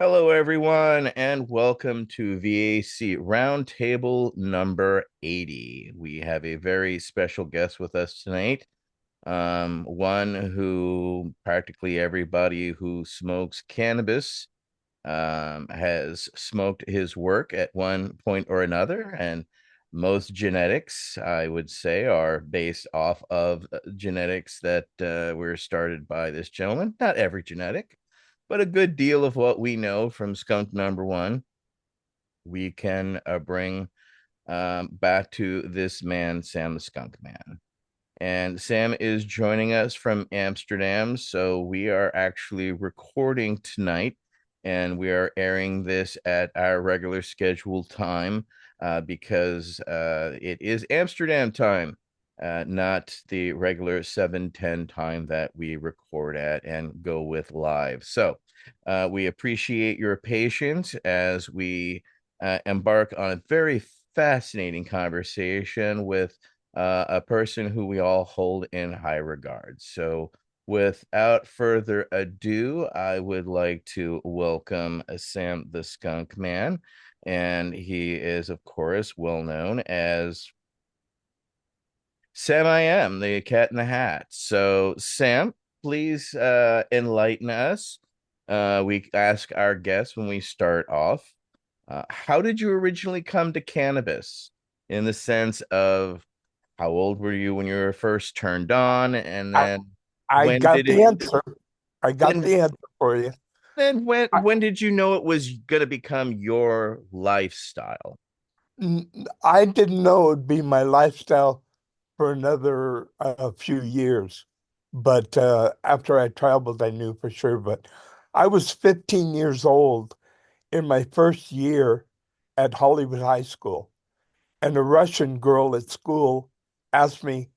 Hello, everyone, and welcome to V.A.C. Roundtable number 80. We have a very special guest with us tonight. One who practically everybody who smokes cannabis has smoked his work at one point or another, and most genetics, I would say, are based off of genetics that were started by this gentleman. Not every genetic, but a good deal of what we know from skunk number one, we can bring back to this man, Sam the Skunk Man. And Sam is joining us from Amsterdam. So we are actually recording tonight and we are airing this at our regular scheduled time because it is Amsterdam time, not the regular 7:10 time that we record at and go with live. So we appreciate your patience as we embark on a very fascinating conversation with a person who we all hold in high regard. So, without further ado, I would like to welcome Sam the Skunk Man. And he is, of course, well known as Sam I Am, the Cat in the Hat. So, Sam, please enlighten us. We ask our guests when we start off, how did you originally come to cannabis in the sense of how old were you when you were first turned on? And I then I when got did the it answer. I got then the answer for you. then I, when did you know it was gonna become your lifestyle? I didn't know it would be my lifestyle for another few years, but after I traveled, I knew for sure. But I was 15 years old in my first year at Hollywood High School, and a Russian girl at school asked me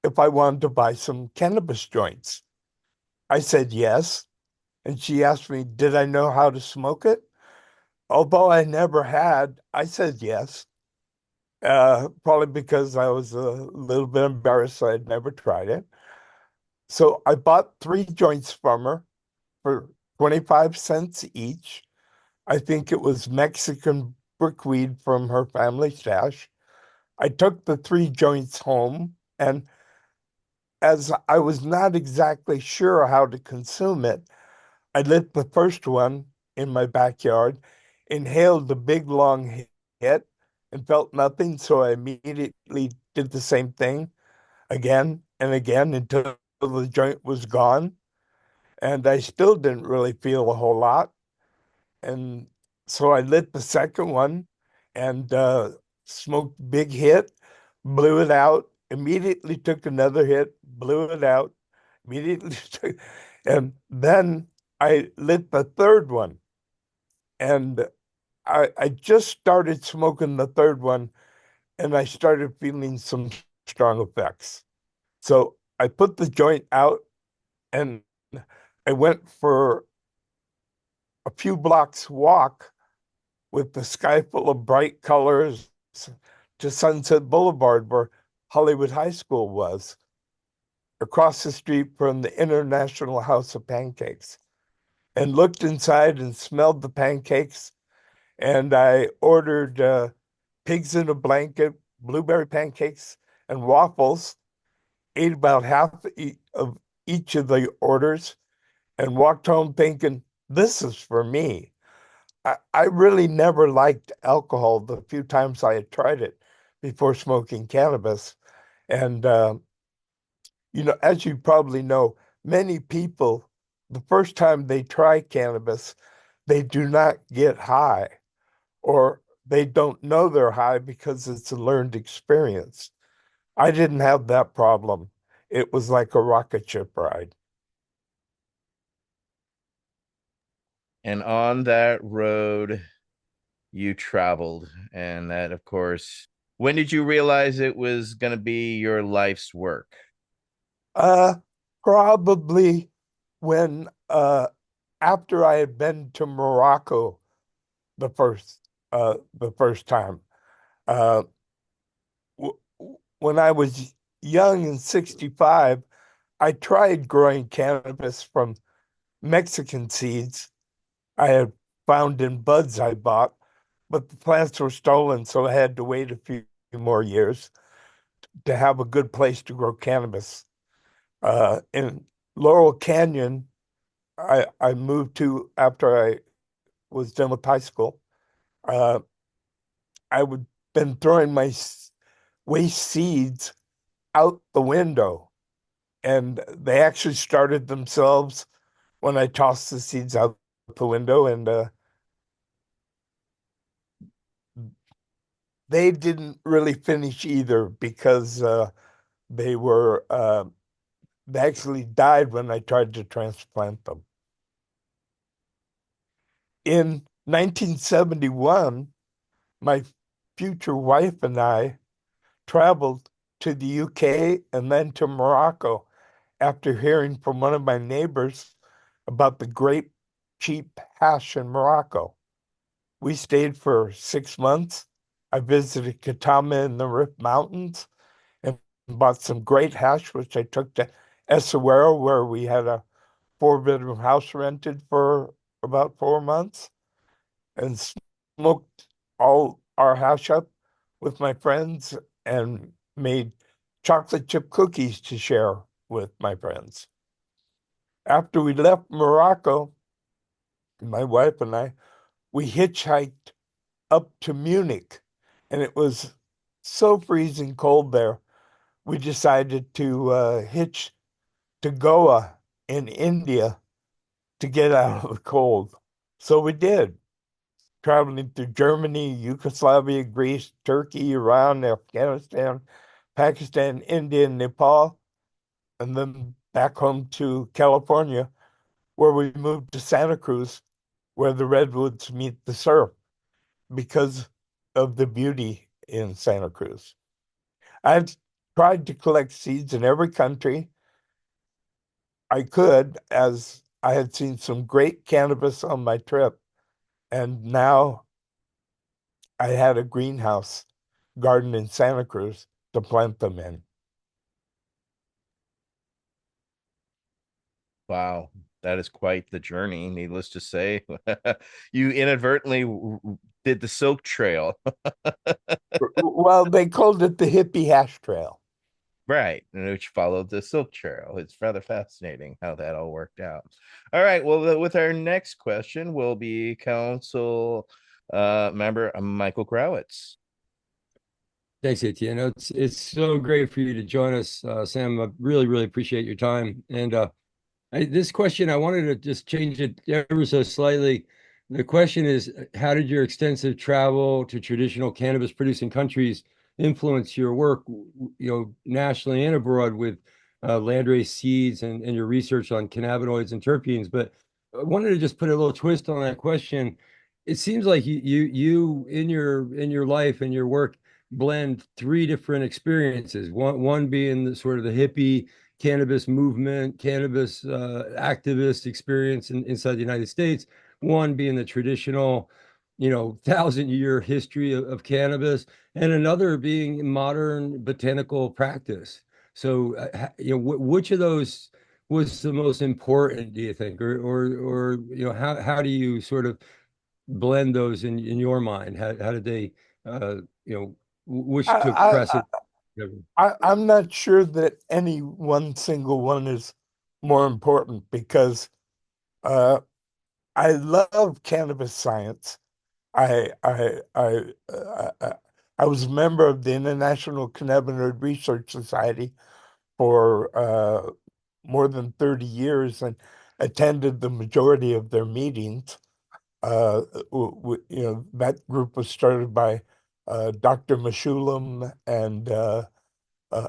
if I wanted to buy some cannabis joints. I said yes, and she asked me, did I know how to smoke it? Although I never had, I said yes. Probably because I was a little bit embarrassed I had never tried it. So I bought three joints from her for 25 cents each. I think it was Mexican brickweed from her family stash. I took the three joints home, and as I was not exactly sure how to consume it, I lit the first one in my backyard, inhaled the big long hit, and felt nothing. So I immediately did the same thing again and again until the joint was gone. And I still didn't really feel a whole lot. And so I lit the second one and smoked big hit, blew it out, immediately took another hit, blew it out, immediately took, and then I lit the third one. And I just started smoking the third one and I started feeling some strong effects. So I put the joint out and I went for a few blocks walk with the sky full of bright colors to Sunset Boulevard, where Hollywood High School was, across the street from the International House of Pancakes, and looked inside and smelled the pancakes. And I ordered pigs in a blanket, blueberry pancakes, and waffles, ate about half of each of the orders, and walked home thinking, this is for me. I really never liked alcohol the few times I had tried it before smoking cannabis. And, as you probably know, many people, the first time they try cannabis, they do not get high or they don't know they're high because it's a learned experience. I didn't have that problem. It was like a rocket ship ride. And on that road you traveled, and that, of course, when did you realize it was gonna be your life's work? Uh, Probably when after I had been to Morocco the first time. Uh, w when I was young and 65, I tried growing cannabis from Mexican seeds. I had found in buds I bought, but the plants were stolen, so I had to wait a few more years to have a good place to grow cannabis. In Laurel Canyon, I moved to after I was done with high school. Uh, I would been throwing my waste seeds out the window, and they actually started themselves when I tossed the seeds out the window, and they didn't really finish either because they were they actually died when I tried to transplant them. In 1971, my future wife and I traveled to the UK and then to Morocco after hearing from one of my neighbors about the great cheap hash in Morocco. We stayed for 6 months. I visited Katama in the Rif Mountains and bought some great hash, which I took to Essaouira, where we had a four-bedroom house rented for about 4 months, and smoked all our hash up with my friends and made chocolate chip cookies to share with my friends. After we left Morocco, my wife and I, we hitchhiked up to Munich, and it was so freezing cold there. We decided to hitch to Goa in India to get out of the cold. So we did, traveling through Germany, Yugoslavia, Greece, Turkey, Iran, Afghanistan, Pakistan, India, and Nepal, and then back home to California, where we moved to Santa Cruz, where the redwoods meet the surf because of the beauty in Santa Cruz. I've tried to collect seeds in every country I could, as I had seen some great cannabis on my trip. And now I had a greenhouse garden in Santa Cruz to plant them in. Wow, that is quite the journey, needless to say. You inadvertently did the silk trail. Well, they called it the hippie hash trail. Right, which followed the silk trail. It's rather fascinating how that all worked out. All right, well, with our next question will be council member Michael Growitz. Thanks, Etienne. It's so great for you to join us, Sam. I really appreciate your time. And this question, I wanted to just change it ever so slightly. The question is, how did your extensive travel to traditional cannabis producing countries influence your work, nationally and abroad with landrace seeds and your research on cannabinoids and terpenes? But I wanted to just put a little twist on that question. It seems like you in your life and your work blend three different experiences. One being the sort of the hippie cannabis movement, cannabis activist experience inside the United States, one being the traditional, 1,000-year history of cannabis, and another being modern botanical practice. So, which of those was the most important, do you think? Or how do you sort of blend those in your mind? How did they, which took I, precedence? I'm not sure that any one single one is more important because uh, I love cannabis science. I I I I was a member of the International Cannabinoid Research Society for more than 30 years and attended the majority of their meetings. That group was started by Dr. Meshulam and uh, uh,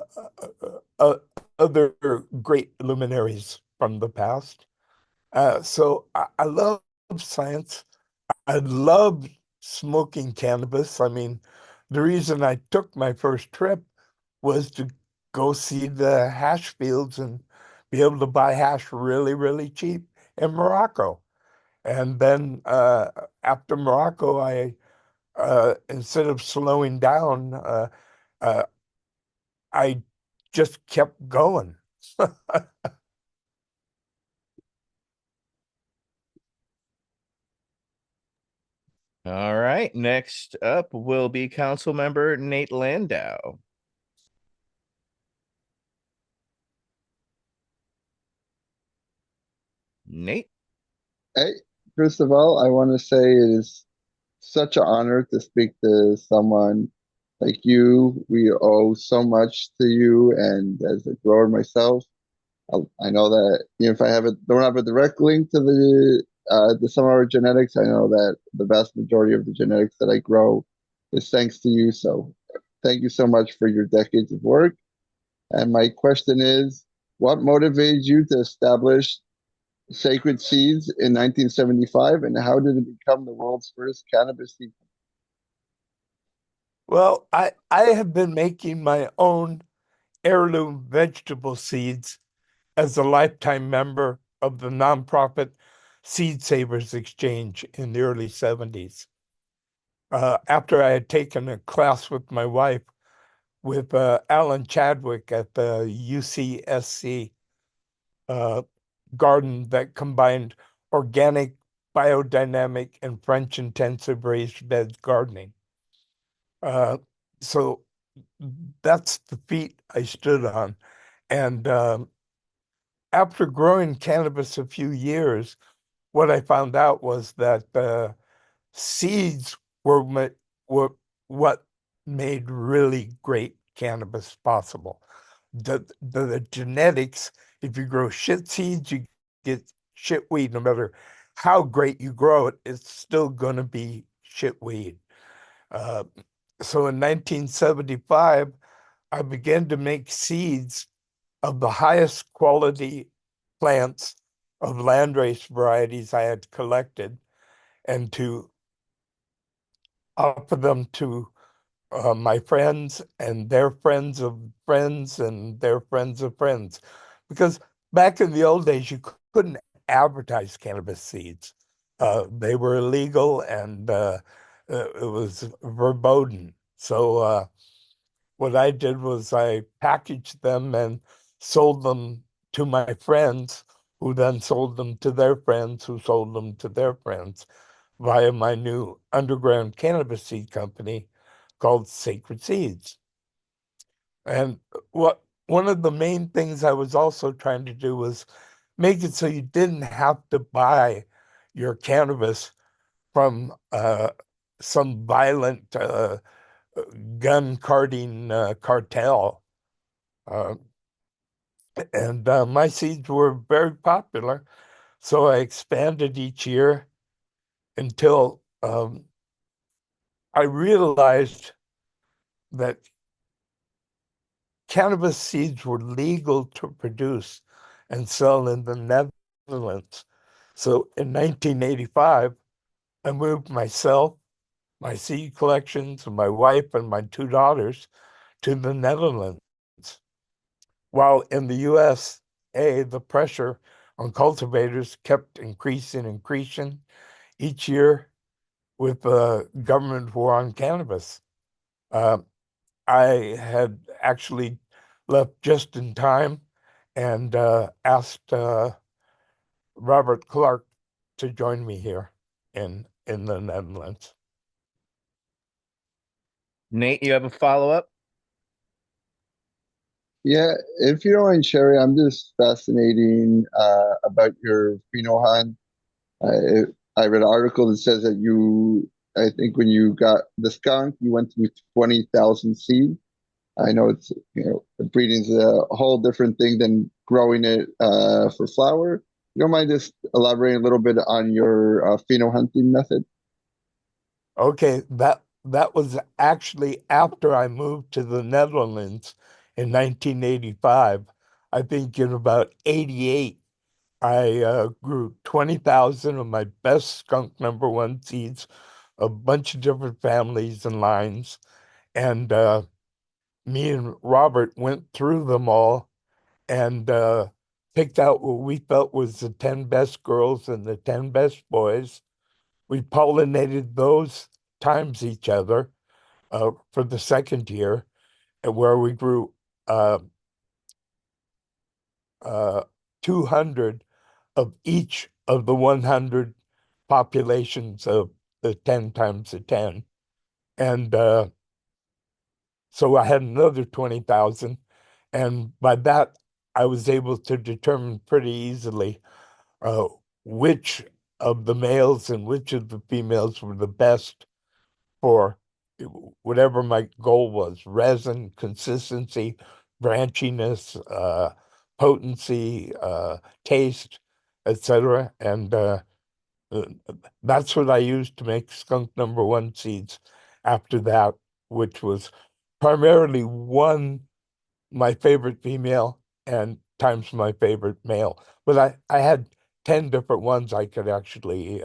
uh, other great luminaries from the past. So I love science. I love smoking cannabis. I mean, the reason I took my first trip was to go see the hash fields and be able to buy hash really cheap in Morocco. And then after Morocco, I instead of slowing down, uh, I just kept going. All right. Next up will be Council Member Nate Landau. Nate. Hey, first of all, I want to say it is such an honor to speak to someone like you. We owe so much to you, and as a grower myself, I know that if I don't have a direct link to some of our genetics, I know that the vast majority of the genetics that I grow is thanks to you. So, thank you so much for your decades of work. And my question is, what motivated you to establish Sacred Seeds in 1975, and how did it become the world's first cannabis seed? Well, I have been making my own heirloom vegetable seeds as a lifetime member of the nonprofit Seed Savers Exchange in the early 70s. After I had taken a class with my wife with Alan Chadwick at the UCSC garden that combined organic, biodynamic, and French intensive raised bed gardening. So that's the feet I stood on. And after growing cannabis a few years, what I found out was that seeds were what made really great cannabis possible. The genetics, if you grow shit seeds, you get shit weed. No matter how great you grow it, it's still going to be shit weed. Uh, so in 1975, I began to make seeds of the highest quality plants of landrace varieties I had collected and to offer them to my friends and their friends of friends and their friends of friends. Because back in the old days, you couldn't advertise cannabis seeds. They were illegal and it was verboten. So what I did was I packaged them and sold them to my friends, who then sold them to their friends, who sold them to their friends via my new underground cannabis seed company called Sacred Seeds. And what one of the main things I was also trying to do was make it so you didn't have to buy your cannabis from some violent gun carting cartel. Uh, and my seeds were very popular, so I expanded each year until I realized that cannabis seeds were legal to produce and sell in the Netherlands. So in 1985, I moved myself, my seed collections, my wife, and my two daughters to the Netherlands. While in the USA, the pressure on cultivators kept increasing each year with the government war on cannabis. Uh, I had actually left just in time and asked Robert Clark to join me here in the Netherlands. Nate, you have a follow-up? Yeah, if you don't mind, Sherry, I'm just fascinating about your pheno hunt. I read an article that says that I think when you got the skunk, you went through 20,000 seeds. I know breeding is a whole different thing than growing it for flower. You don't mind just elaborating a little bit on your pheno hunting method? Okay, that was actually after I moved to the Netherlands in 1985. I think in about 88, I grew 20,000 of my best skunk number one seeds, a bunch of different families and lines. And me and Robert went through them all and picked out what we felt was the 10 best girls and the 10 best boys. We pollinated those times each other for the second year, where we grew uh, 200 of each of the 100 populations of the 10 times the 10. And so I had another 20,000. And by that, I was able to determine pretty easily uh, which of the males and which of the females were the best for whatever my goal was: resin, consistency, branchiness, potency, taste, etc. And uh, that's what I used to make skunk number one seeds after that, which was primarily one, my favorite female, and times my favorite male. But I had 10 different ones I could actually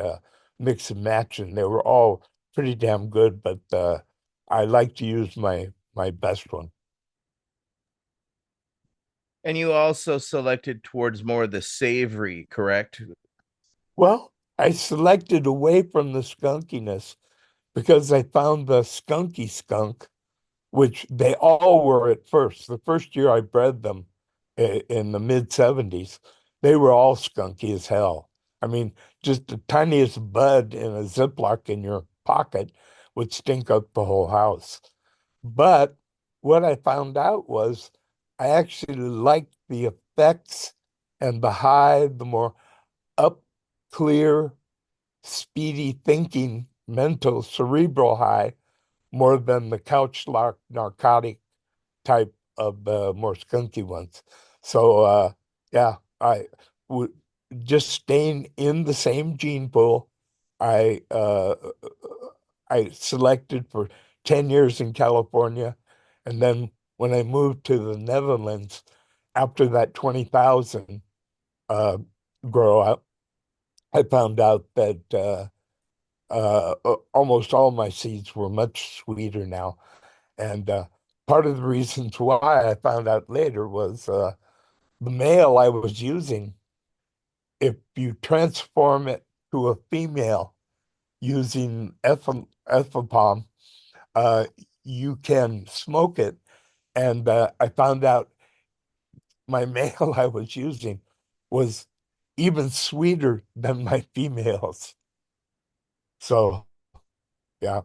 mix and match, and they were all pretty damn good, but I like to use my best one. And you also selected towards more of the savory, correct? Well, I selected away from the skunkiness because I found the skunky skunk, which they all were at first. The first year I bred them in the mid 70s, they were all skunky as hell. I mean, just the tiniest bud in a Ziploc in your pocket would stink up the whole house. But what I found out was I actually liked the effects and the high, the more up, clear, speedy thinking, mental, cerebral high more than the couch lock narcotic type of the more skunky ones. So yeah, I would just staying in the same gene pool. I I selected for 10 years in California, and then when I moved to the Netherlands after that 20,000 uh, grow up, I found out that almost all my seeds were much sweeter now. And part of the reasons why I found out later was the male I was using, if you transform it to a female using ethylpalm, uh, you can smoke it. And I found out my male I was using was even sweeter than my females. So, yeah.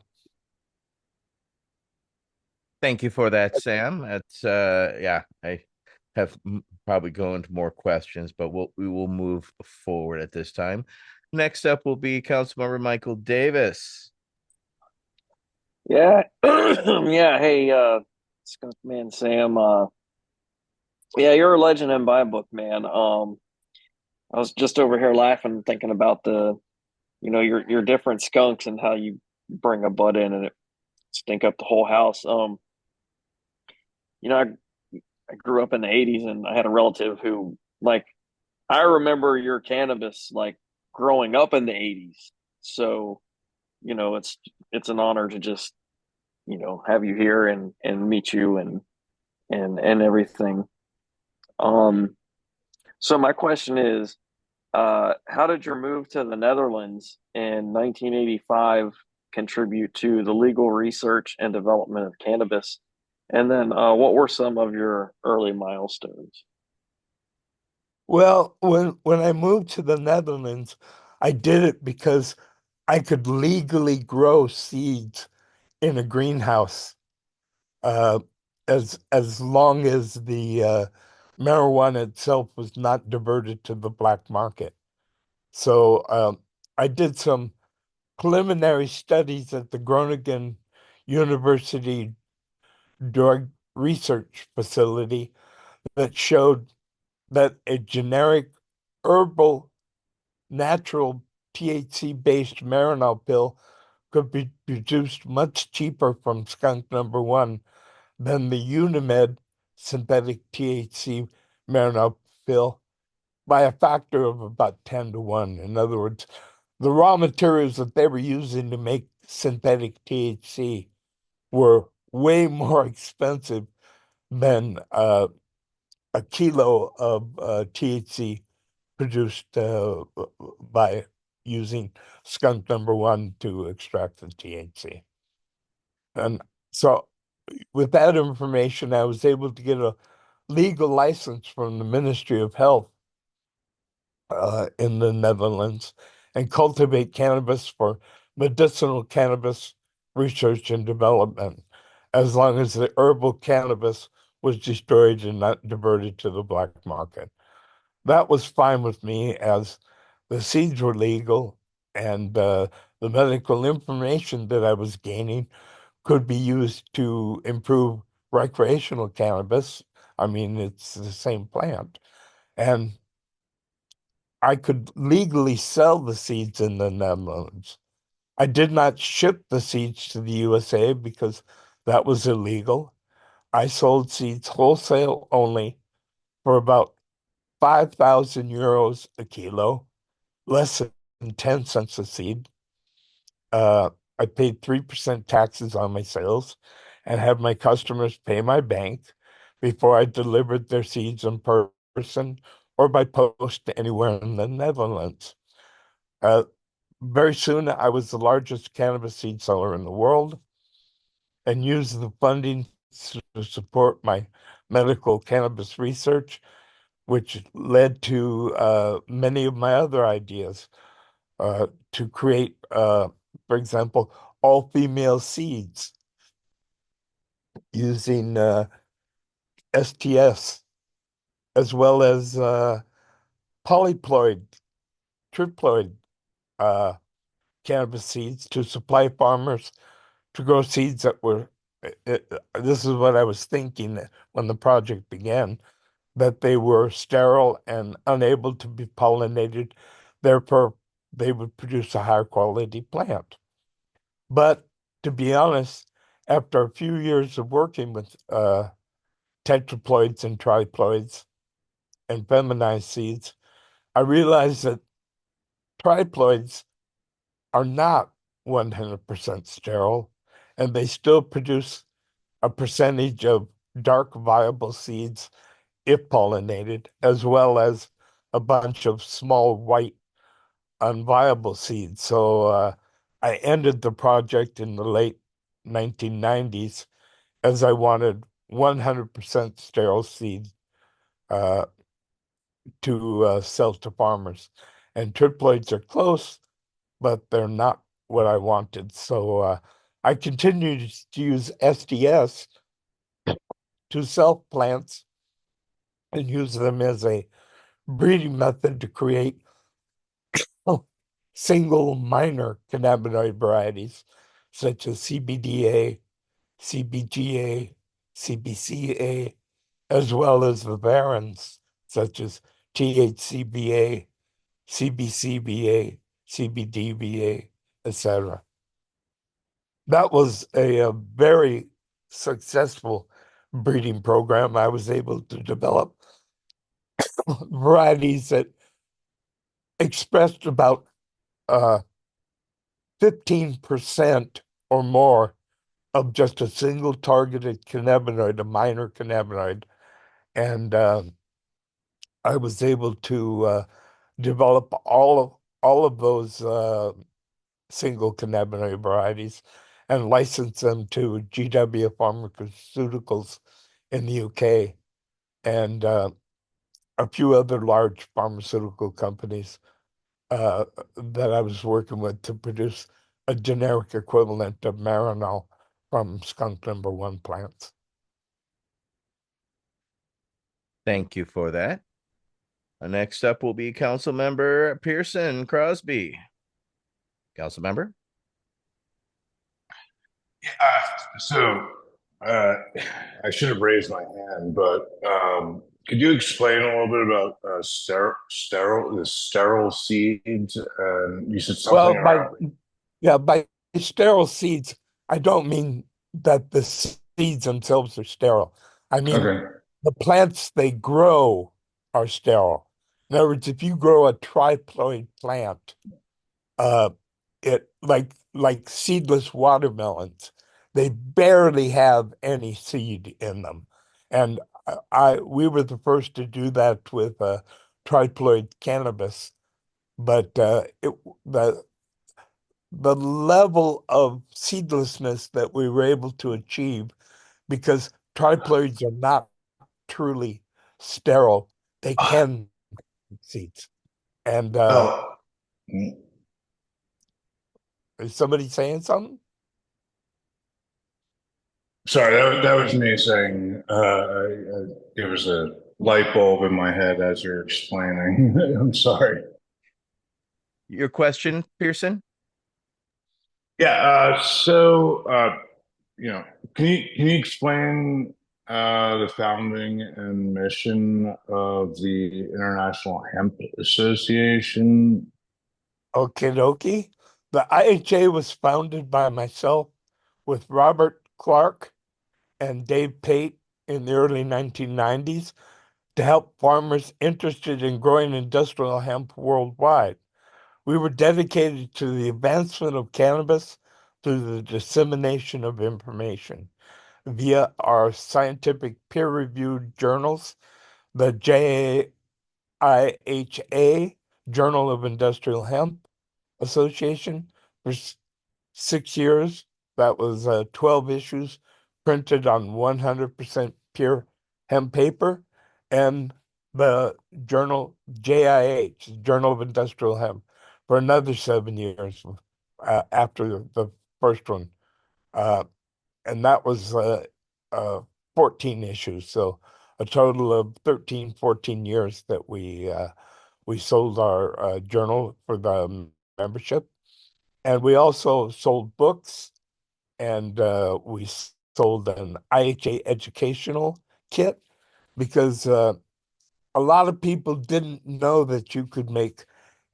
Thank you for that, Sam. That's yeah, I have probably go into more questions, but we will move forward at this time. Next up will be Councilmember Michael Davis. Yeah. Yeah. Hey, Skunkman Sam. Yeah, you're a legend in my book, man. I was just over here laughing, thinking about your different skunks and how you bring a bud in and it stink up the whole house. I grew up in the '80s and I had a relative who, like, I remember your cannabis like growing up in the '80s. So, it's an honor to just, have you here and meet you and everything. Um, so my question is, how did your move to the Netherlands in 1985 contribute to the legal research and development of cannabis? And then, what were some of your early milestones? Well, when I moved to the Netherlands, I did it because I could legally grow seeds in a greenhouse, uh, as long as the marijuana itself was not diverted to the black market. So I did some preliminary studies at the Groningen University Drug Research Facility that showed that a generic herbal natural THC-based Marinol pill could be produced much cheaper from skunk number one than the Unimed synthetic THC Marinol pill by a factor of about 10 to 1. In other words, the raw materials that they were using to make synthetic THC were way more expensive than a kilo of THC produced by using skunk number one to extract the THC. And so with that information, I was able to get a legal license from the Ministry of Health in the Netherlands and cultivate cannabis for medicinal cannabis research and development, as long as the herbal cannabis was destroyed and not diverted to the black market. That was fine with me as the seeds were legal and the medical information that I was gaining could be used to improve recreational cannabis. I mean, it's the same plant. And I could legally sell the seeds in the Netherlands. I did not ship the seeds to the USA because that was illegal. I sold seeds wholesale only for about 5,000 euros a kilo, less than 10 cents a seed. Uh, I paid 3% taxes on my sales and had my customers pay my bank before I delivered their seeds in person or by post anywhere in the Netherlands. Uh, very soon, I was the largest cannabis seed seller in the world and used the funding to support my medical cannabis research, which led to many of my other ideas to create, for example, all female seeds using STS, as well as polyploid, triploid uh, cannabis seeds to supply farmers to grow seeds that were. This is what I was thinking when the project began, that they were sterile and unable to be pollinated. Therefore, they would produce a higher quality plant. But to be honest, after a few years of working with tetraploids and triploids and feminized seeds, I realized that triploids are not 100% sterile, and they still produce a percentage of dark viable seeds if pollinated, as well as a bunch of small white unviable seeds. So I ended the project in the late 1990s as I wanted 100% sterile seed uh, to sell to farmers. And triploids are close, but they're not what I wanted. So I continued to use SDS to sell plants and use them as a breeding method to create single minor cannabinoid varieties such as CBDA, CBGA, CBCA, as well as the varins such as THCBA, CBCBA, CBDBA, etc. That was a very successful breeding program. I was able to develop varieties that expressed about 15% or more of just a single targeted cannabinoid, a minor cannabinoid. And I was able to develop all of those single cannabinoid varieties and license them to GW Pharmaceuticals in the UK and a few other large pharmaceutical companies that I was working with to produce a generic equivalent of Marinol from skunk #1 plants. Thank you for that. Next up will be Council Member Pearson Crosby. Council Member? So uh, I should have raised my hand, but could you explain a little bit about the sterile seeds? You said something Well, by around. yeah, by sterile seeds, I don't mean that the seeds themselves are sterile. I mean Okay. the plants they grow are sterile. In other words, if you grow a triploid plant, uh, it like seedless watermelons, they barely have any seed in them. And we were the first to do that with triploid cannabis, but the level of seedlessness that we were able to achieve because triploids are not truly sterile. They can seeds. And Oh, mm, Is somebody saying something? Sorry, that was me saying there was a light bulb in my head as you're explaining. I'm sorry. Your question, Pearson? Yeah. You know, can you explain the founding and mission of the International Hemp Association? Okie dokie. The IHA was founded by myself with Robert Clark and Dave Pate in the early 1990s to help farmers interested in growing industrial hemp worldwide. We were dedicated to the advancement of cannabis through the dissemination of information via our scientific peer-reviewed journals, the JIHA, Journal of Industrial Hemp Association, for 6 years. That was 12 issues printed on 100% pure hemp paper, and the journal JIH, Journal of Industrial Hemp, for another 7 years after the first one. Uh, and that was 14 issues. So a total of 13, 14 years that we sold our journal for the membership. And we also sold books, and we sold an IHA educational kit because a lot of people didn't know that you could make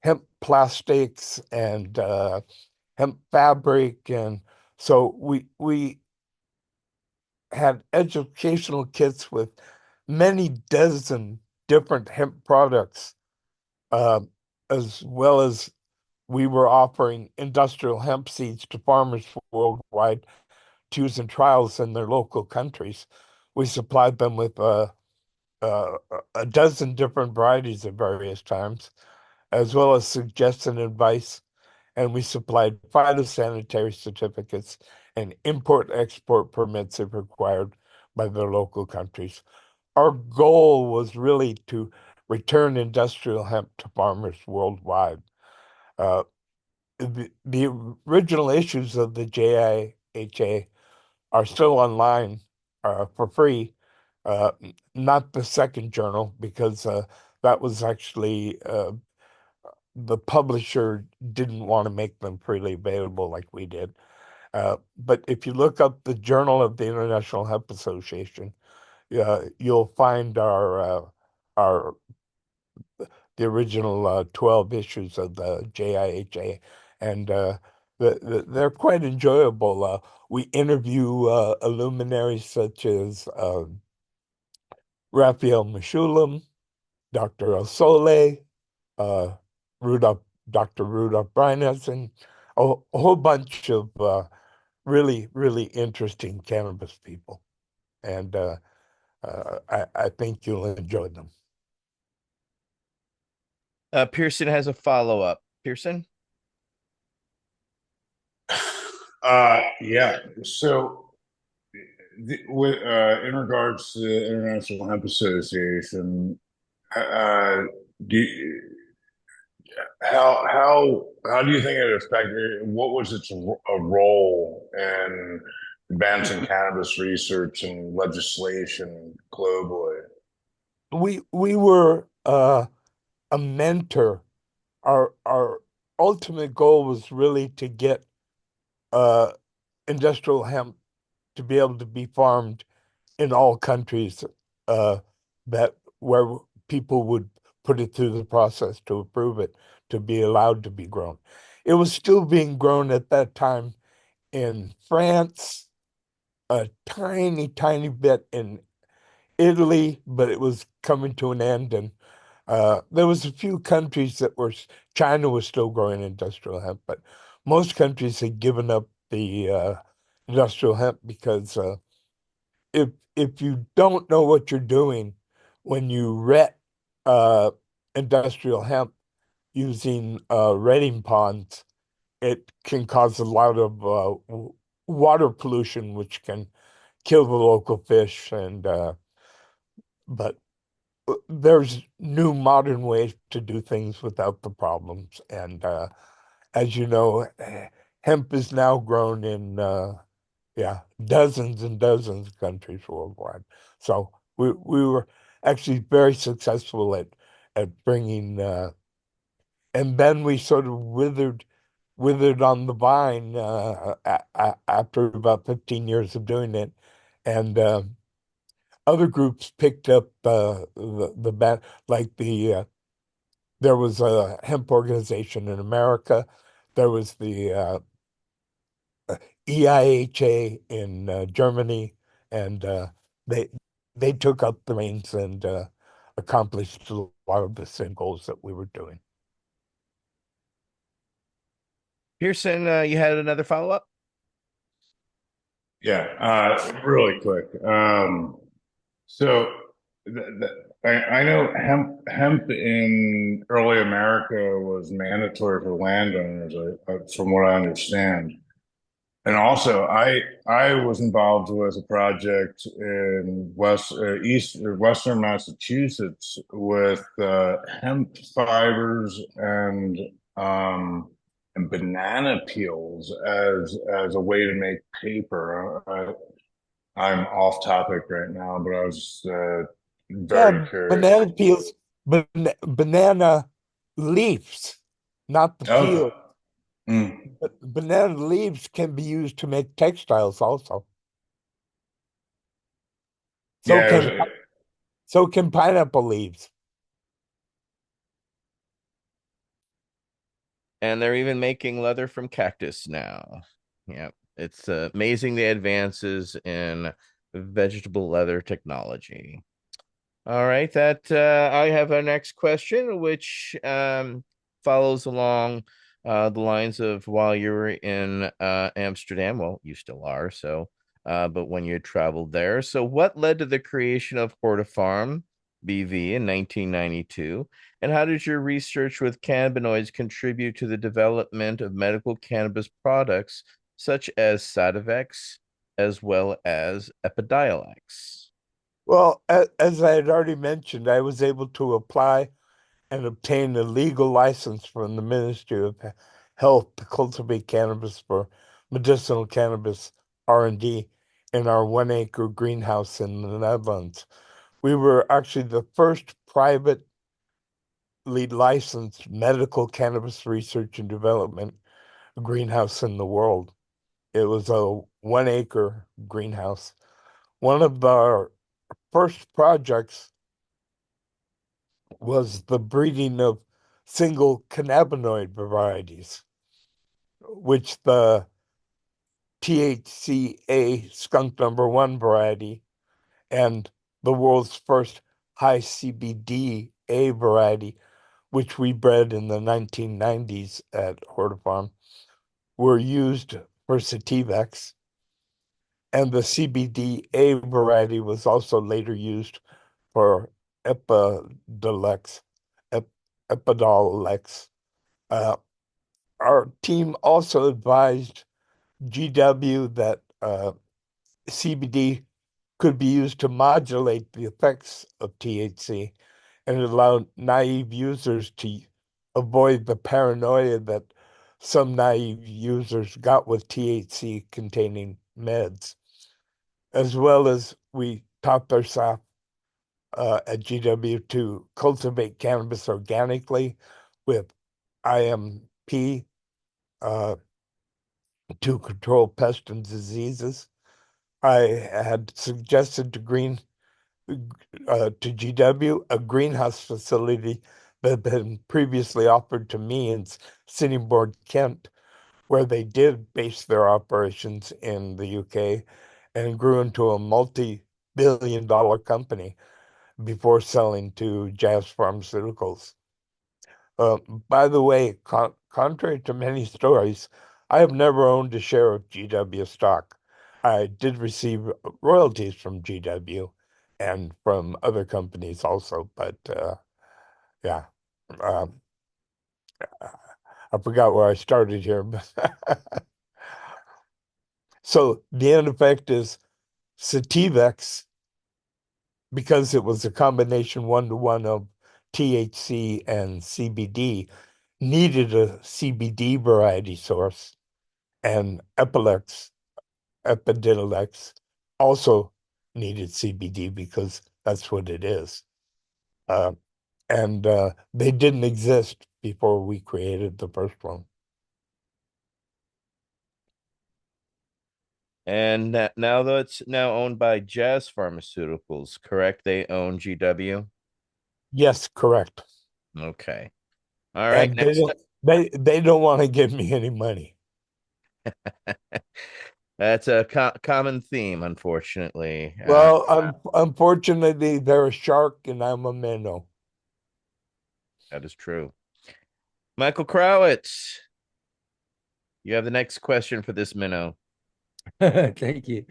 hemp plastics and hemp fabric. And so we had educational kits with many dozen different hemp products, uh, as well as we were offering industrial hemp seeds to farmers worldwide to use in trials in their local countries. We supplied them with uh, a dozen different varieties at various times, as well as suggestion advice. And we supplied phytosanitary certificates and import-export permits if required by their local countries. Our goal was really to return industrial hemp to farmers worldwide. Uh, the original issues of the JIHA are still online for free. Uh, Not the second journal, because that was actually the publisher didn't want to make them freely available like we did. But if you look up the Journal of the International Hemp Association, you'll find our the original 12 issues of the JIHA, and they're quite enjoyable. We interview luminaries such as Raphael Mechoulam, Dr. Osole, uh, Rudolph, Dr. Rudolph Brynesen, a whole bunch of really, really interesting cannabis people. And I think you'll enjoy them. Pearson has a follow-up. Pearson? Yeah. So, in regards to the International Hemp Association, uh, do you, how do you think it affected? What was its a role in advancing cannabis research and legislation globally? We were a mentor. Our ultimate goal was really to get uh, industrial hemp to be able to be farmed in all countries uh, that where people would put it through the process to approve it to be allowed to be grown. It was still being grown at that time in France, a tiny, tiny bit in Italy, but it was coming to an end. And there was a few countries that were, China was still growing industrial hemp, but most countries had given up the industrial hemp because if you don't know what you're doing when you wet uh, industrial hemp using retting ponds, it can cause a lot of water pollution, which can kill the local fish. And but there's new modern ways to do things without the problems. And as you know, hemp is now grown in dozens and dozens of countries worldwide. So we were actually very successful at bringing and then we sort of withered on the vine after about 15 years of doing it, and other groups picked up the band, like there was a hemp organization in America, there was the EIHA in Germany, and they they took up the reins and accomplished a lot of the same goals that we were doing. Pearson, you had another follow-up? Yeah, really quick. So I know hemp in early America was mandatory for landowners, from what I understand. And also, I was involved with a project in East or Western Massachusetts with hemp fibers and banana peels as a way to make paper. I'm off topic right now, but I was very Yeah, curious. banana peels, banana leaves, not the peel. Oh, mm. But banana leaves can be used to make textiles also. So Yeah, can so can pineapple leaves. And they're even making leather from cactus now. Yeah, it's amazing the advances in vegetable leather technology. All right, that I have our next question, which follows along the lines of while you were in Amsterdam. Well, you still are, so but when you traveled there. So what led to the creation of Hortifarm BV in 1992? And how did your research with cannabinoids contribute to the development of medical cannabis products such as Sativex as well as Epidiolex? Well, as I had already mentioned, I was able to apply and obtain a legal license from the Ministry of Health to cultivate cannabis for medicinal cannabis R&D in our 1 acre greenhouse in the Netherlands. We were actually the first privately licensed medical cannabis research and development greenhouse in the world. It was a 1 acre greenhouse. One of our first projects was the breeding of single cannabinoid varieties, which the THCA skunk number 1 variety and the world's first high CBDA variety, which we bred in the 1990s at Hortifarm, were used for Sativex. And the CBDA variety was also later used for Epidiolex, Ep Epidiolex. Uh, our team also advised GW that CBD could be used to modulate the effects of THC and allow naive users to avoid the paranoia that some naive users got with THC containing meds, as well as we taught our staff at GW to cultivate cannabis organically with IMP to control pests and diseases. I had suggested to GW a greenhouse facility that had been previously offered to me in Sittingbourne, Kent, where they did base their operations in the UK and grew into a multi-billion-dollar company before selling to Jazz Pharmaceuticals. Uh, by the way, contrary to many stories, I have never owned a share of GW stock. I did receive royalties from GW and from other companies also, but yeah, um, I forgot where I started here. So the end effect is Sativex, because it was a combination 1-to-1 of THC and CBD, needed a CBD variety source. and Epidiolex also needed CBD because that's what it is. Uh, and they didn't exist before we created the first one. And now that's now owned by Jazz Pharmaceuticals, correct? They own GW. Yes, correct. Okay. All right. And they Next. don't they don't want to give me any money. That's a common theme, unfortunately. Well, unfortunately, they're a shark and I'm a minnow. That is true. Michael Crowitz, you have the next question for this minnow. Thank you.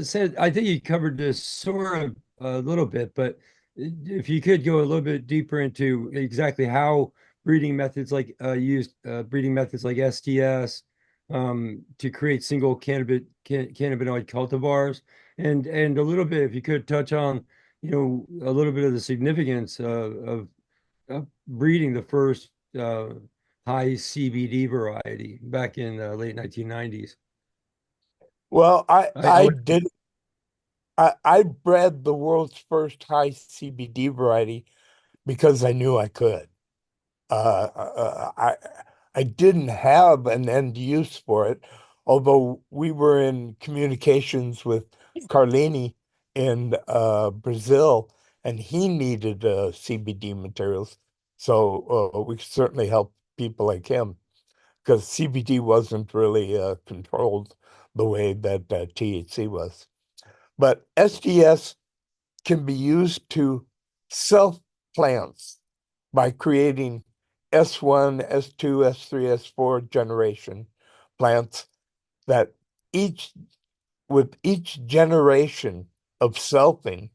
So I think you covered this sort of a little bit, but if you could go a little bit deeper into exactly how breeding methods like STS to create single cannabinoid cultivars, and a little bit if you could touch on, a little bit of the significance of breeding the first high CBD variety back in the late 1990s. Well, I would. I bred the world's first high CBD variety because I knew I could. I didn't have an end use for it, although we were in communications with Carlini in Brazil, and he needed CBD materials. So we certainly helped people like him because CBD wasn't really controlled the way that THC was. But SDS can be used to self plants by creating S1, S2, S3, S4 generation plants that each with each generation of selfing,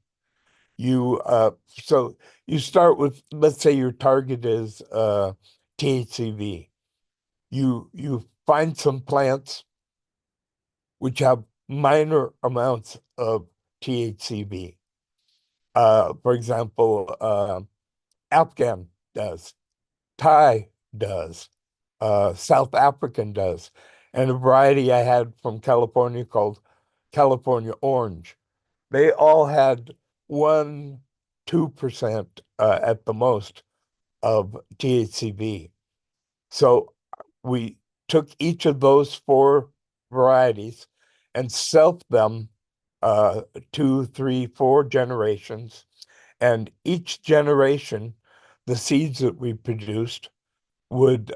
so you start with, let's say your target is THCV. You find some plants which have minor amounts of THCV. For example, Afghan does, Thai does, South African does, and a variety I had from California called California Orange. They all had 1, 2% at the most of THCV. So we took each of those four varieties and self them 2, 3, 4 generations. And each generation, the seeds that we produced would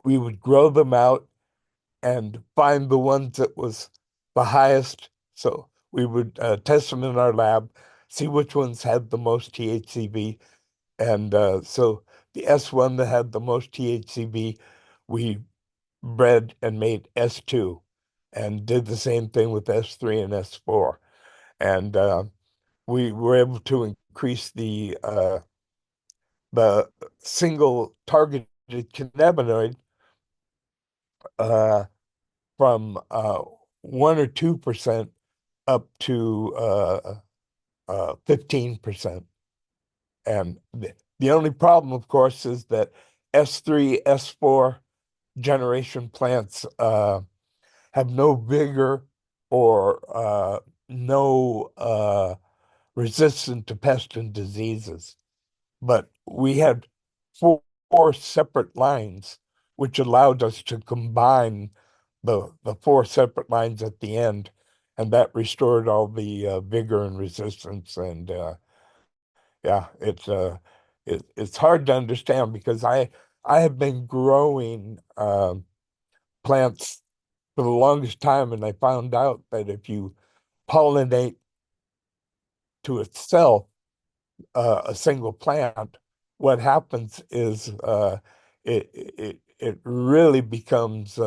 we would grow them out and find the ones that was the highest. So we would test them in our lab, see which ones had the most THCV. And so the S1 that had the most THCV, we bred and made S2 and did the same thing with S3 and S4. And we were able to increase the single targeted cannabinoid uh, from 1 or 2% up to 15%. And the only problem, of course, is that S3, S4 generation plants have no vigor or no resistant to pests and diseases. But we had four separate lines, which allowed us to combine the four separate lines at the end, and that restored all the vigor and resistance. And yeah, it's hard to understand because I have been growing plants for the longest time, and I found out that if you pollinate to itself a single plant, what happens is it really becomes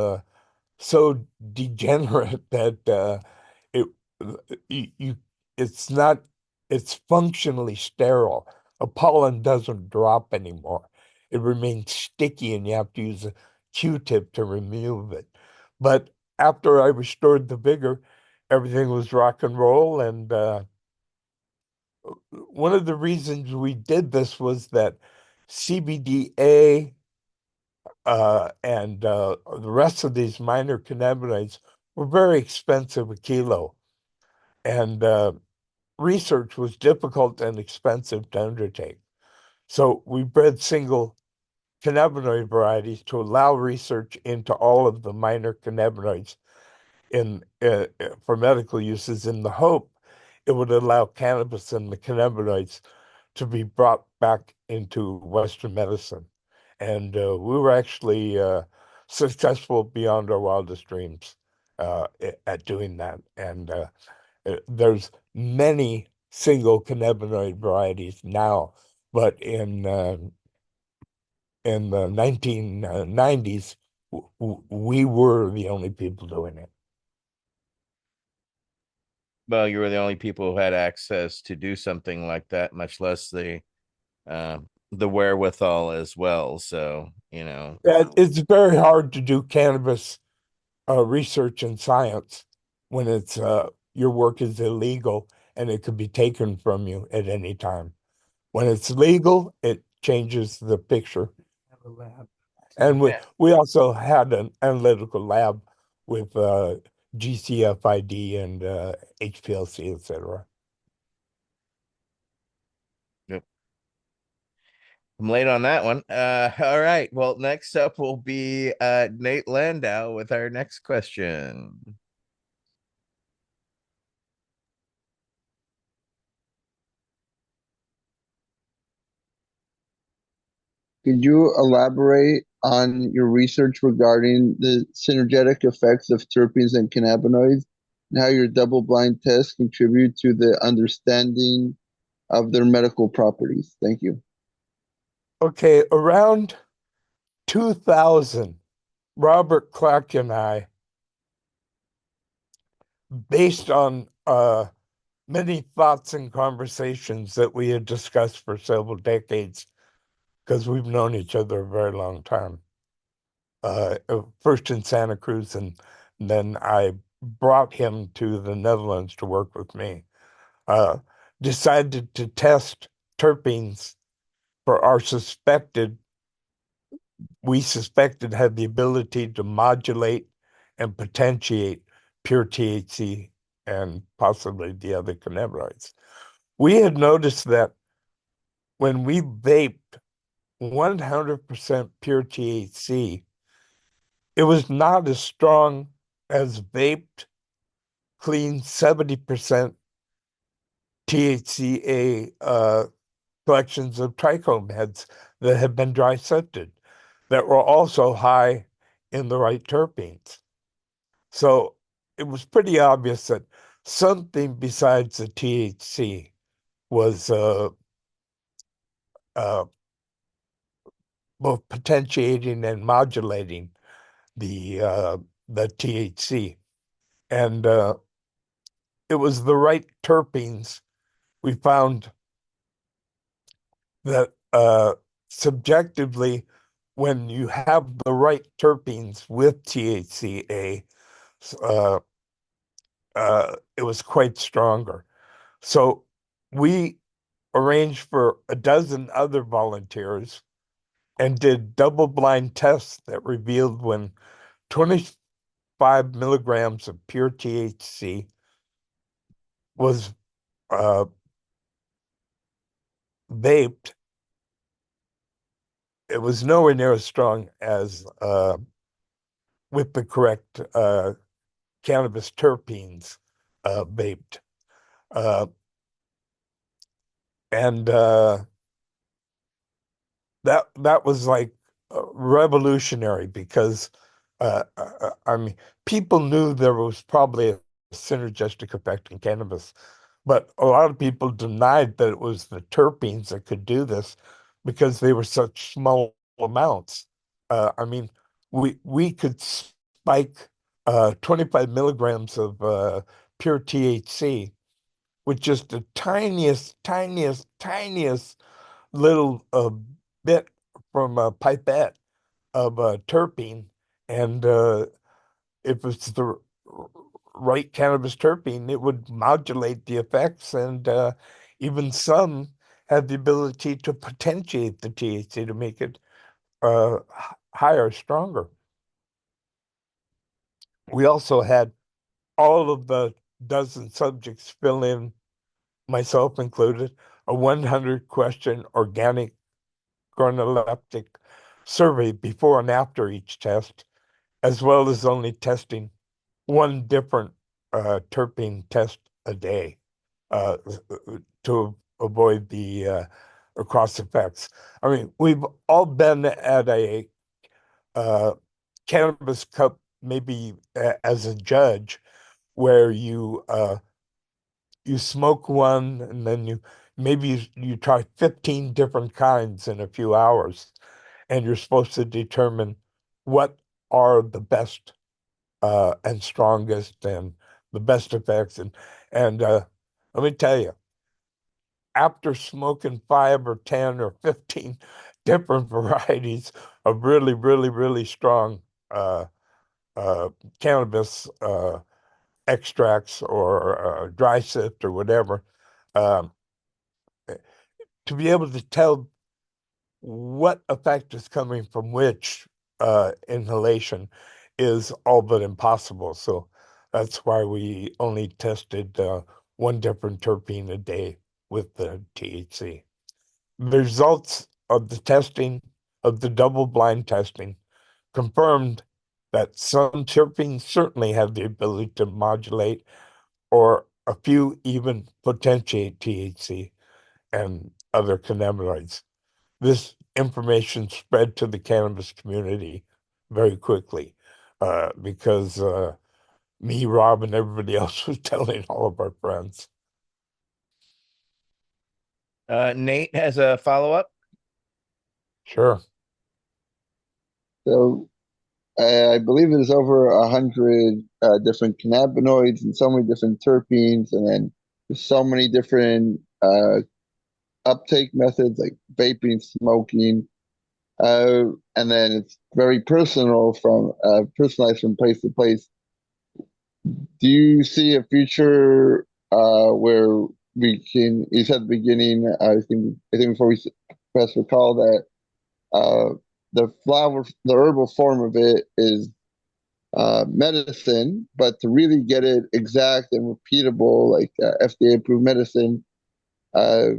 so degenerate that it you it's not it's functionally sterile. A pollen doesn't drop anymore. It remains sticky, and you have to use a Q-tip to remove it. But after I restored the vigor, everything was rock and roll, and one of the reasons we did this was that CBDA and the rest of these minor cannabinoids were very expensive a kilo. And research was difficult and expensive to undertake. So we bred single cannabinoid varieties to allow research into all of the minor cannabinoids in for medical uses in the hope it would allow cannabis and the cannabinoids to be brought back into Western medicine. And we were actually successful beyond our wildest dreams at doing that. And there's many single cannabinoid varieties now, but in the 1990s, we were the only people doing it. Well, you were the only people who had access to do something like that, much less the wherewithal as well. So, It's very hard to do cannabis research and science when it's your work is illegal and it could be taken from you at any time. When it's legal, it changes the picture. And we also had an analytical lab with GCFID and HPLC, etc. yep. I'm late on that one. All right. Well, next up will be Nate Landau with our next question. Could you elaborate on your research regarding the synergetic effects of terpenes and cannabinoids and how your double-blind tests contribute to the understanding of their medical properties? Thank you. Okay, around 2000, Robert Clark and I, based on many thoughts and conversations that we had discussed for several decades, because we've known each other a very long time. First in Santa Cruz, and then I brought him to the Netherlands to work with me. Decided to test terpenes for we suspected had the ability to modulate and potentiate pure THC and possibly the other cannabinoids. We had noticed that when we vaped 100% pure THC, it was not as strong as vaped clean 70% THCA collections of trichome heads that had been dry sifted that were also high in the right terpenes. So it was pretty obvious that something besides the THC was uh, both potentiating and modulating the THC, and it was the right terpenes. We found that subjectively, when you have the right terpenes with THCA, uh, it was quite stronger. So we arranged for a dozen other volunteers and did double-blind tests that revealed when 25 milligrams of pure THC was vaped, it was nowhere near as strong as with the correct cannabis terpenes vaped. And that was like revolutionary because I mean people knew there was probably a synergistic effect in cannabis, but a lot of people denied that it was the terpenes that could do this because they were such small amounts. I mean, we could spike 25 milligrams of pure THC with just the tiniest little bit from a pipette of terpene, and if it's the right cannabis terpene, it would modulate the effects, and even some have the ability to potentiate the THC to make it higher, stronger. We also had all of the dozen subjects fill in, myself included, a 100-question organic chronoleptic survey before and after each test, as well as only testing one different terpene test a day uh, to avoid the cross effects. I mean, we've all been at a uh, cannabis cup, maybe as a judge, where you smoke one and then you try 15 different kinds in a few hours, and you're supposed to determine what are the best and strongest and the best effects. And let me tell you, after smoking 5 or 10 or 15 different varieties of really, really, really strong uh, cannabis extracts or dry sift or whatever, um, to be able to tell what effect is coming from which inhalation is all but impossible. So that's why we only tested one different terpene a day with the THC. The results of the testing, of the double-blind testing, confirmed that some terpenes certainly have the ability to modulate, or a few even potentiate THC and other cannabinoids. This information spread to the cannabis community very quickly because me, Rob, and everybody else was telling all of our friends. Nate has a follow-up. Sure. So I believe there's over 100 different cannabinoids and so many different terpenes, and then there's so many different uptake methods like vaping, smoking, and then it's very personalized from place to place. Do you see a future where we can? You said at the beginning, I think before we press recall that the herbal form of it is medicine, but to really get it exact and repeatable, like FDA approved medicine, uh,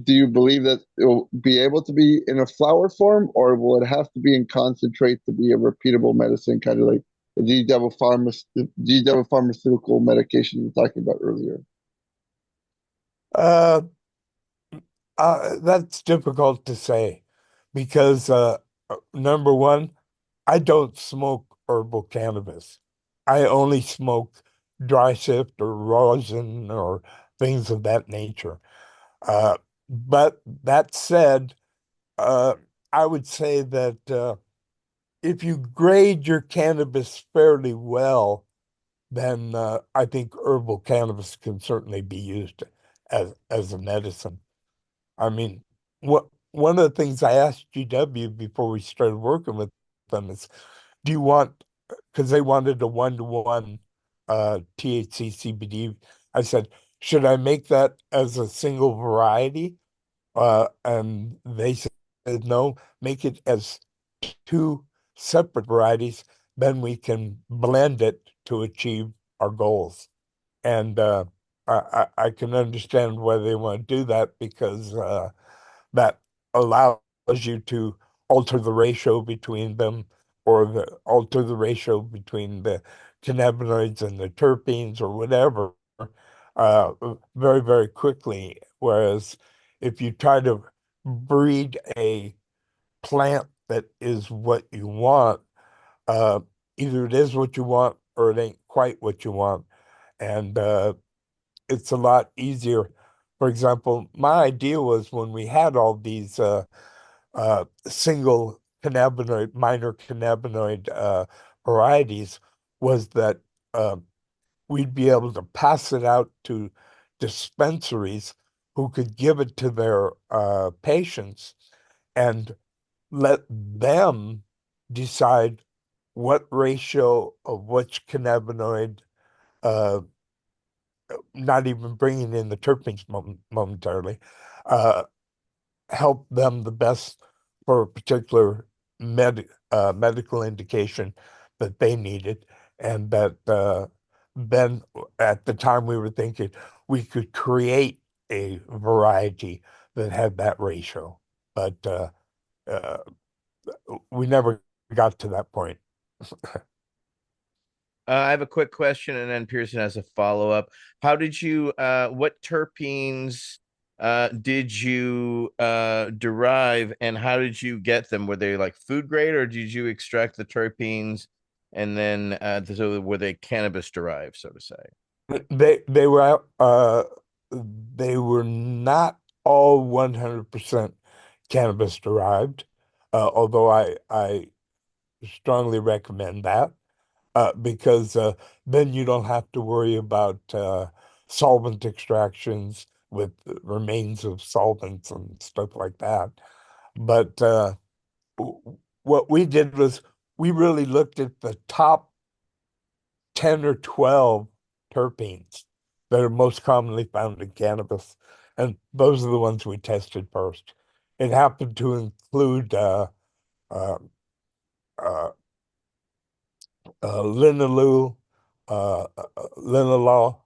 do you believe that it will be able to be in a flower form, or will it have to be in concentrate to be a repeatable medicine, kind of like the G double pharmaceutical medication you were talking about earlier? Uh, that's difficult to say because number one, I don't smoke herbal cannabis. I only smoke dry sift or rosin or things of that nature. But that said, uh, I would say that if you grade your cannabis fairly well, then I think herbal cannabis can certainly be used as a medicine. I mean, one of the things I asked GW before we started working with them is, do you want, because they wanted a one-to-one THC CBD. I said, should I make that as a single variety? And they said, no, make it as two separate varieties, then we can blend it to achieve our goals. And I can understand why they want to do that because that allows you to alter the ratio between them or alter the ratio between the cannabinoids and the terpenes or whatever uh, very, very quickly. Whereas if you try to breed a plant that is what you want, uh, either it is what you want or it ain't quite what you want. And it's a lot easier. For example, my idea was when we had all these single cannabinoid, minor cannabinoid varieties, was that uh, we'd be able to pass it out to dispensaries who could give it to their patients and let them decide what ratio of which cannabinoid, uh, not even bringing in the terpenes momentarily, uh, help them the best for a particular medical indication that they needed, and that then at the time we were thinking we could create a variety that had that ratio, but uh, we never got to that point. I have a quick question, and then Pearson has a follow-up. How did you, what terpenes did you derive, and how did you get them? Were they like food grade, or did you extract the terpenes and then so were they cannabis derived, so to say? They they were not all 100% cannabis derived, although I strongly recommend that. Because then you don't have to worry about solvent extractions with remains of solvents and stuff like that. But what we did was we really looked at the top 10 or 12 terpenes that are most commonly found in cannabis. And those are the ones we tested first. It happened to include uh, uh, linalool, linalool.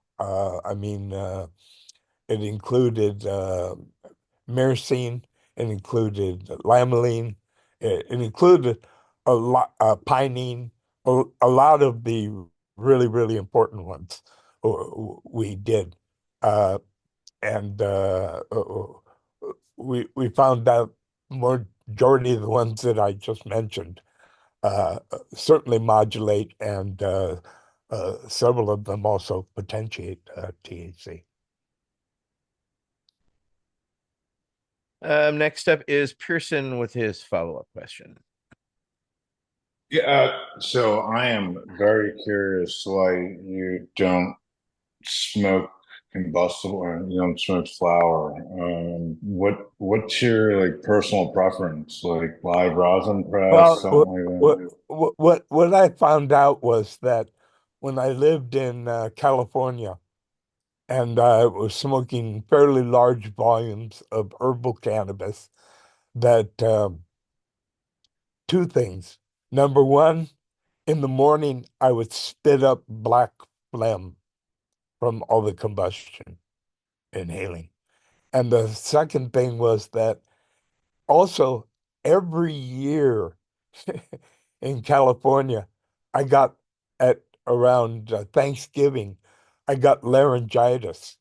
It included myrcene. It included limonene. It included a lot, pinene. A lot of the really important ones we did, uh, and we found out majority of the ones that I just mentioned certainly modulate, and several of them also potentiate THC. Next up is Pearson with his follow-up question. Yeah, so I am very curious why you don't smoke combustible or you don't smoke flower. What's your like personal preference? Like live rosin press, Well, something like that? what I found out was that when I lived in California and I was smoking fairly large volumes of herbal cannabis, that two things. Number one, in the morning, I would spit up black phlegm from all the combustion inhaling. And the second thing was that also every year in California, I got at around Thanksgiving, I got laryngitis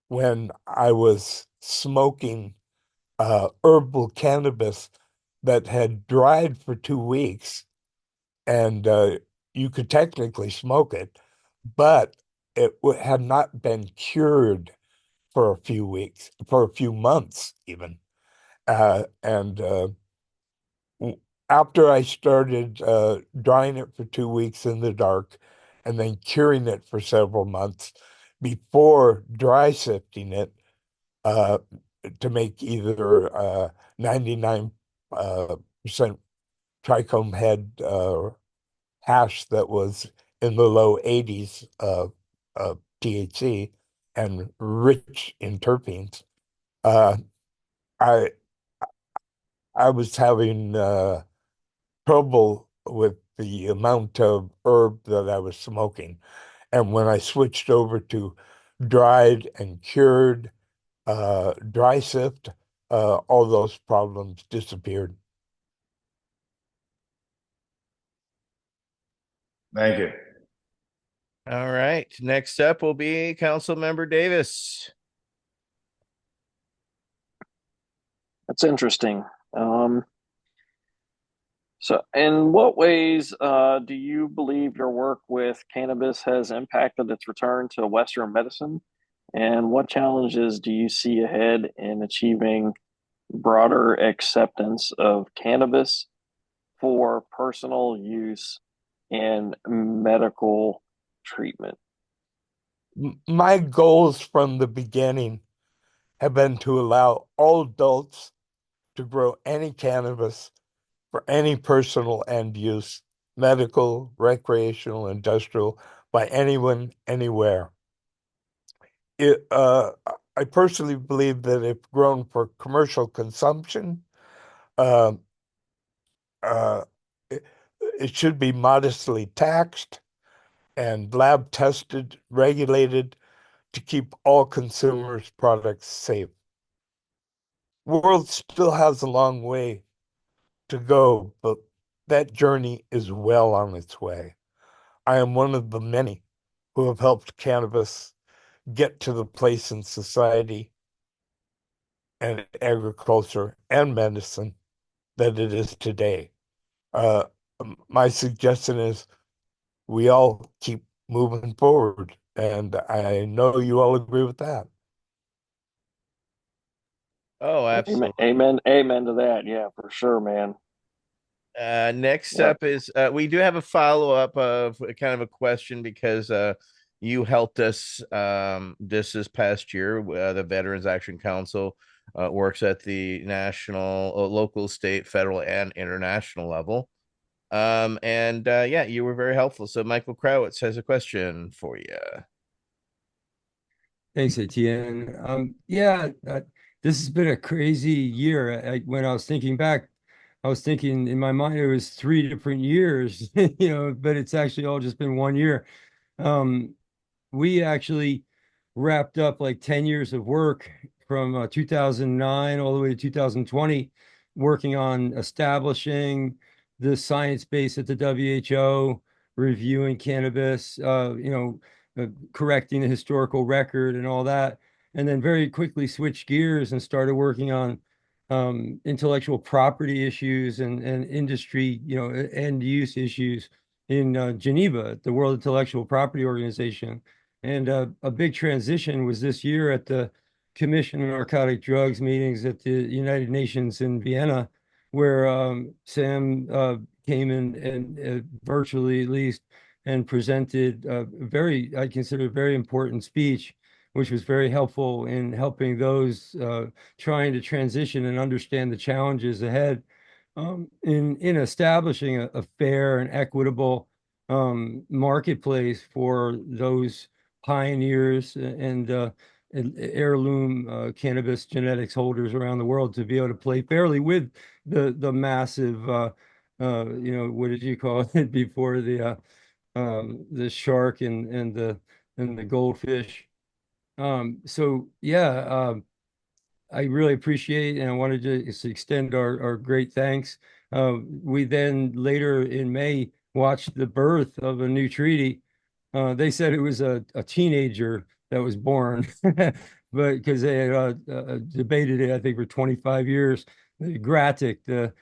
when I was smoking herbal cannabis that had dried for 2 weeks, and you could technically smoke it, but had not been cured for a few weeks, for a few months even. And after I started drying it for 2 weeks in the dark and then curing it for several months before dry sifting it uh, to make either 99% trichome head hash that was in the low 80s of THC and rich in terpenes. Uh, I I was having trouble with the amount of herb that I was smoking. And when I switched over to dried and cured dry sift, all those problems disappeared. Thank you. All right. Next up will be Council Member Davis. That's interesting. So, in what ways do you believe your work with cannabis has impacted its return to Western medicine? And what challenges do you see ahead in achieving broader acceptance of cannabis for personal use and medical treatment? My goals from the beginning have been to allow all adults to grow any cannabis for any personal end use, medical, recreational, industrial, by anyone, anywhere. It, I personally believe that if grown for commercial consumption, uh, Uh, it, it should be modestly taxed and lab tested, regulated to keep all consumers' products safe. World still has a long way to go, but that journey is well on its way. I am one of the many who have helped cannabis get to the place in society and agriculture and medicine that it is today. Uh, my suggestion is we all keep moving forward, and I know you all agree with that. Oh, Amen, absolutely. amen, amen to that. Yeah, for sure, man. Next Yeah. up is we do have a follow-up of kind of a question because you helped us this past year. The Veterans Action Council works at the national, local, state, federal, and international level. And yeah, you were very helpful. So Michael Krawitz has a question for you. Thanks, Etienne. Yeah, this has been a crazy year. When I was thinking back, I was thinking in my mind it was 3 different years, but it's actually all just been one year. Um, we actually wrapped up like 10 years of work from 2009 all the way to 2020, working on establishing the science base at the WHO, reviewing cannabis, correcting the historical record and all that. And then very quickly switched gears and started working on intellectual property issues and industry, end use issues in Geneva, the World Intellectual Property Organization. And a big transition was this year at the Commission on Narcotic Drugs meetings at the United Nations in Vienna, where Sam came in and virtually at least and presented a very, I consider, very important speech, which was very helpful in helping those trying to transition and understand the challenges ahead in establishing a fair and equitable marketplace for those pioneers and heirloom cannabis genetics holders around the world to be able to play fairly with the massive what did you call it before the shark and the goldfish. So yeah, I really appreciate and I wanted to extend our great thanks. We then later in May watched the birth of a new treaty. They said it was a teenager that was born, but because they had debated it, I think, for 25 years. The GRATIC, the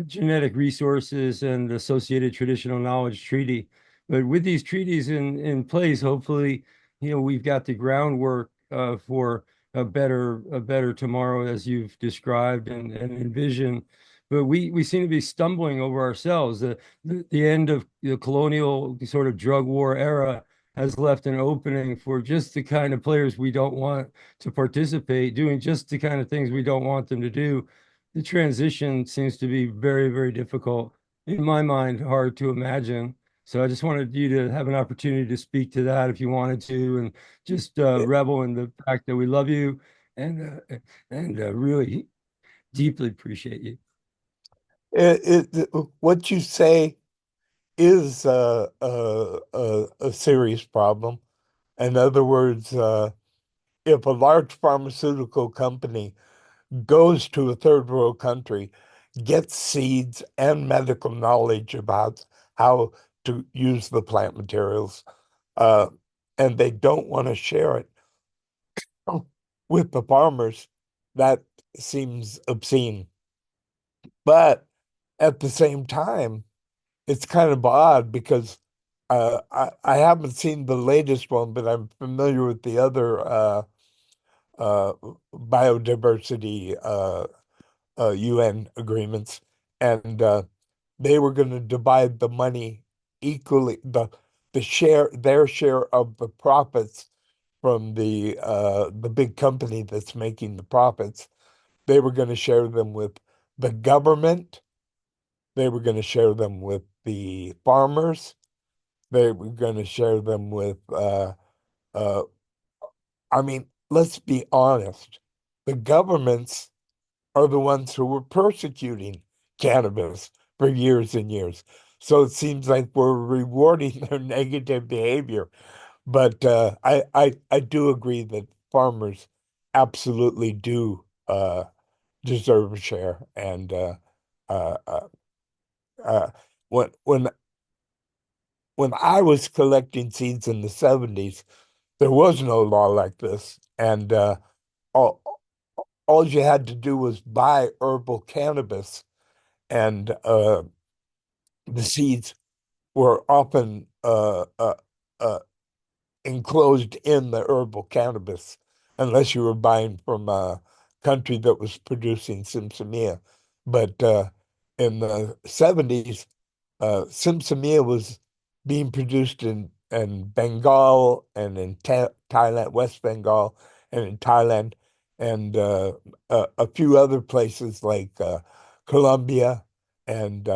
Genetic Resources and Associated Traditional Knowledge Treaty. But with these treaties in place, hopefully, we've got the groundwork for a better tomorrow as you've described and envisioned. But we seem to be stumbling over ourselves. The end of the colonial sort of drug war era has left an opening for just the kind of players we don't want to participate, doing just the kind of things we don't want them to do. The transition seems to be very, very difficult. In my mind, hard to imagine. So I just wanted you to have an opportunity to speak to that if you wanted to, and just It, revel in the fact that we love you and really deeply appreciate you. what you say is a serious problem. In other words, if a large pharmaceutical company goes to a third world country, gets seeds and medical knowledge about how to use the plant materials, uh, and they don't want to share it with the farmers, that seems obscene. But at the same time, it's kind of odd because I haven't seen the latest one, but I'm familiar with the other uh, biodiversity UN agreements, and they were going to divide the money equally, the share their share of the profits from the big company that's making the profits. They were going to share them with the government. They were going to share them with the farmers. They were going to share them with uh, I mean, let's be honest. The governments are the ones who were persecuting cannabis for years and years. So it seems like we're rewarding their negative behavior. But I do agree that farmers absolutely do deserve a share. And uh, uh, uh, when when when I was collecting seeds in the 70s, there was no law like this, and all all you had to do was buy herbal cannabis, and the seeds were often uh, enclosed in the herbal cannabis, unless you were buying from a country that was producing Simsamia. But in the 70s, Simsamia was being produced in Bengal and in Ta Thailand, West Bengal, and in Thailand, and a few other places like Colombia and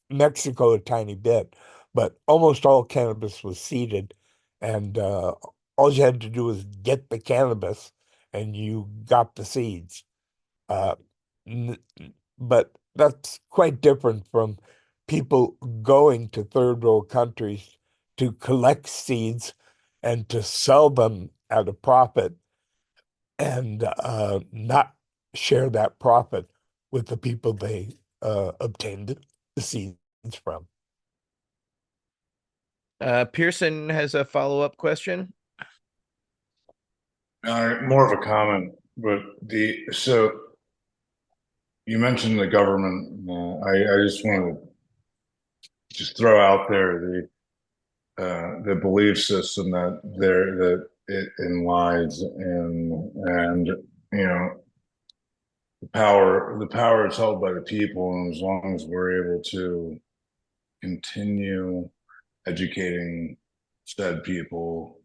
Mexico a tiny bit. But almost all cannabis was seeded, and all you had to do was get the cannabis, and you got the seeds. Uh, n- but that's quite different from people going to third world countries to collect seeds and to sell them at a profit and not share that profit with the people they obtained the seeds from. Pearson has a follow-up question. More of a comment, but you mentioned the government. I just want to just throw out there the belief system that it lies in, and you know the power is held by the people, and as long as we're able to continue educating said people,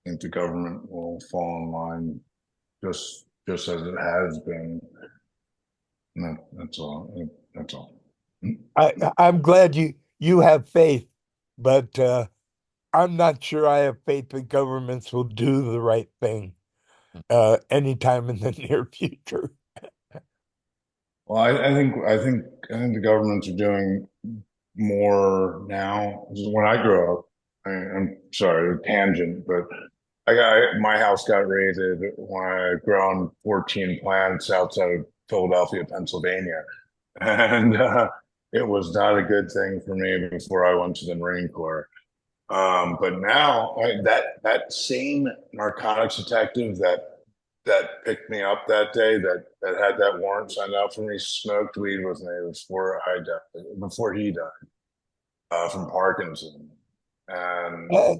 I think the government will fall in line just as it has been. That's all. That's all. I'm glad you have faith, but I'm not sure I have faith that governments will do the right thing anytime in the near future. Well, I think the governments are doing more now. When I grew up, I'm sorry, tangent, but my house got raided when I had grown 14 plants outside of Philadelphia, Pennsylvania, and it was not a good thing for me before I went to the Marine Corps. But now that same narcotics detective that picked me up that day, that had that warrant signed out for me, smoked weed with me before he died from Parkinson. And Uh,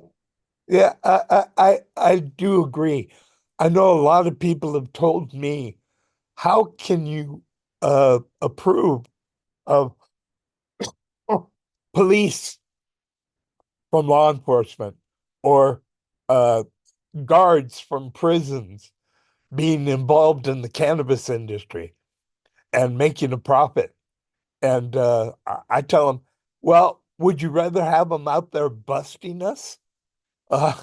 yeah, I do agree. I know a lot of people have told me, how can you approve of police from law enforcement or uh, guards from prisons being involved in the cannabis industry and making a profit? And I tell them, well, would you rather have them out there busting us? Uh,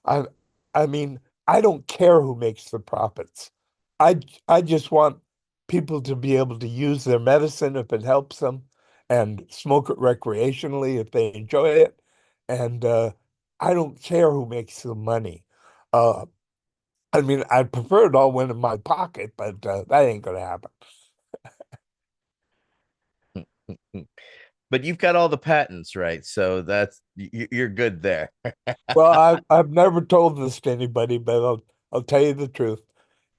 I, I mean, I don't care who makes the profits. I, I just want people to be able to use their medicine if it helps them and smoke it recreationally if they enjoy it. And I don't care who makes the money. Uh, I mean, I'd prefer it all went in my pocket, but that ain't gonna happen. But you've got all the patents, right? So you're good there. Well, I've never told this to anybody, but I'll tell you the truth.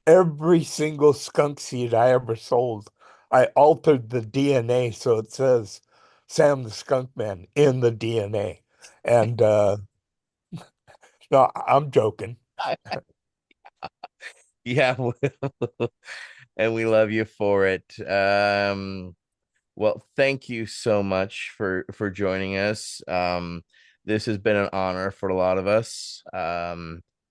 Every single skunk seed I ever sold, I altered the DNA so it says Sam the Skunk Man in the DNA. And no, I'm joking. Yeah, and we love you for it. Well, thank you so much for joining us. This has been an honor for a lot of us.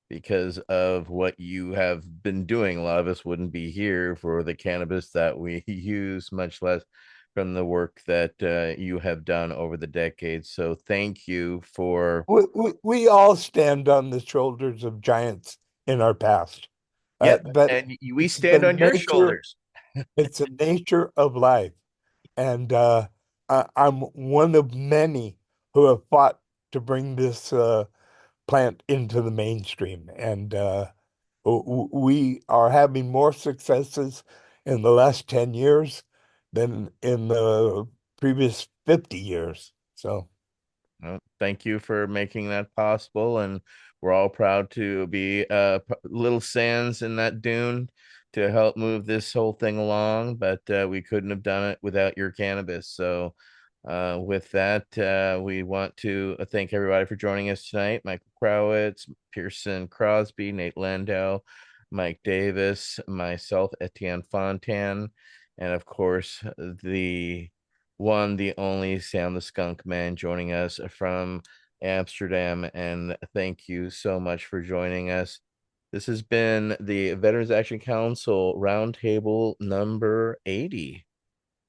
Because of what you have been doing. A lot of us wouldn't be here for the cannabis that we use, much less from the work that you have done over the decades. So thank you for, We all stand on the shoulders of giants in our past. yep, That and we it's stand the on your nature, shoulders. it's the nature of life. And I'm one of many who have fought to bring this plant into the mainstream. And we are having more successes in the last 10 years than in the previous 50 years. So, Well, thank you for making that possible, and we're all proud to be little sands in that dune to help move this whole thing along. But we couldn't have done it without your cannabis. So, with that, we want to thank everybody for joining us tonight. Michael Krawitz, Pearson Crosby, Nate Landau, Mike Davis, myself, Etienne Fontan, and of course the one, the only Sam the Skunk Man joining us from Amsterdam. And thank you so much for joining us. This has been the Veterans Action Council Roundtable number 80.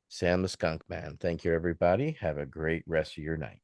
Sam the Skunk Man. Thank you, everybody. Have a great rest of your night.